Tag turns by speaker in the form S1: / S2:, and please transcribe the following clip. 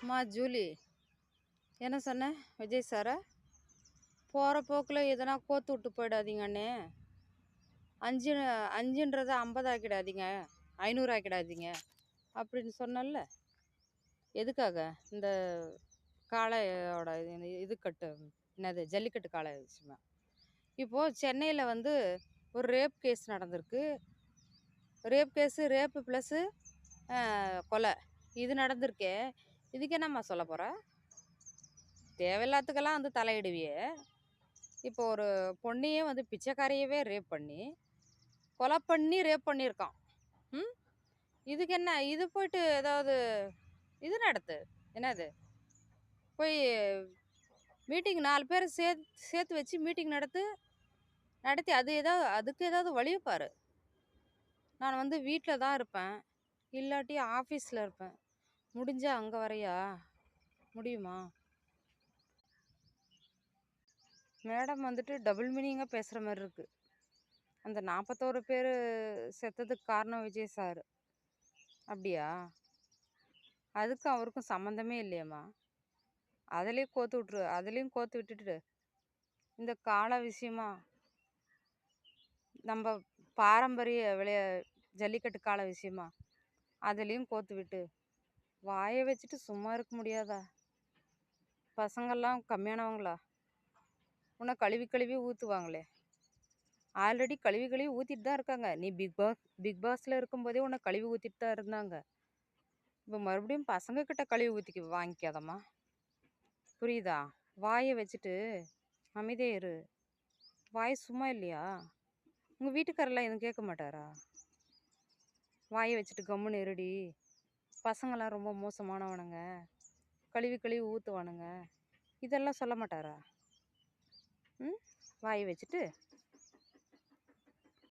S1: அம்மா ஜூலி, என்ன சொன்ன விஜய் சாரை? போகிற போக்கில் எதனா கோத்து விட்டு போயிடாதீங்கண்ணே. அஞ்சு அஞ்சுன்றதை 50 ஆக்கிடாதீங்க, 500 ஆக்கிடாதீங்க அப்படின்னு சொன்னல. எதுக்காக? இந்த காளையோட இது கட்டு, என்னது, ஜல்லிக்கட்டு காளை விஷயமா. இப்போது சென்னையில் வந்து ஒரு ரேப் கேஸ் நடந்திருக்கு. ரேப் கேஸு, ரேப்பு ப்ளஸ்ஸு கொலை, இது நடந்திருக்கே. இதுக்கு என்னம்மா சொல்ல போகிற? தேவையில்லாத்துக்கெல்லாம் வந்து தலையிடுவியே. இப்போ ஒரு பொண்ணையே வந்து பிச்சைக்காரையவே ரேப் பண்ணி, கொலை பண்ணி ரேப் பண்ணியிருக்கான். ம் இதுக்கு என்ன? இது போயிட்டு ஏதாவது இது நடத்து. என்னது, போய் மீட்டிங் 4 பேர் சேர்த்து வச்சு மீட்டிங் நடத்தி அதுக்கு ஏதாவது வழியை பாரு. நான் வந்து வீட்டில் தான் இருப்பேன், இல்லாட்டி ஆஃபீஸில் இருப்பேன். முடிஞ்சா அங்கே வரையா முடியுமா? மேடம் வந்துட்டு டபுள் மீனிங்காக பேசுகிற மாதிரி இருக்குது. அந்த 41 பேர் செத்ததுக்கு காரணம் விஜய் சார். அப்படியா? அதுக்கும் அவருக்கும் சம்மந்தமே இல்லையம்மா. அதுலேயும் கோத்து விட்டுட்டு இந்த கால விஷயமா, நம்ம பாரம்பரிய ஜல்லிக்கட்டு கால விஷயமா அதுலேயும் கோத்து விட்டு வாயை வச்சுட்டு சும்மா இருக்க முடியாதா? பசங்கள்லாம் கம்மியானவங்களா? உன்னை கழுவி கழுவி ஊற்றுவாங்களே. ஆல்ரெடி கழுவி ஊற்றிட்டு தான் இருக்காங்க. நீ பிக் பாஸில் இருக்கும்போதே உன்னை கழுவி ஊற்றிட்டு தான் இருந்தாங்க. இப்போ மறுபடியும் பசங்கக்கிட்ட கழுவி ஊற்றிக்க வாங்கிக்காதம்மா. புரியுதா? வாயை வச்சுட்டு அமைதியாக இரு. வாய் சும்மா இல்லையா? உங்கள் வீட்டுக்காரெல்லாம் எதுவும் கேட்க மாட்டாரா? வாயை வச்சுட்டு கம்முன்னு இருடி, பசங்களாம் ரொம்ப மோசமானவனுங்க, கழுவி ஊற்றுவானுங்க, இதெல்லாம் சொல்ல மாட்டாரா? வாயை வச்சுட்டு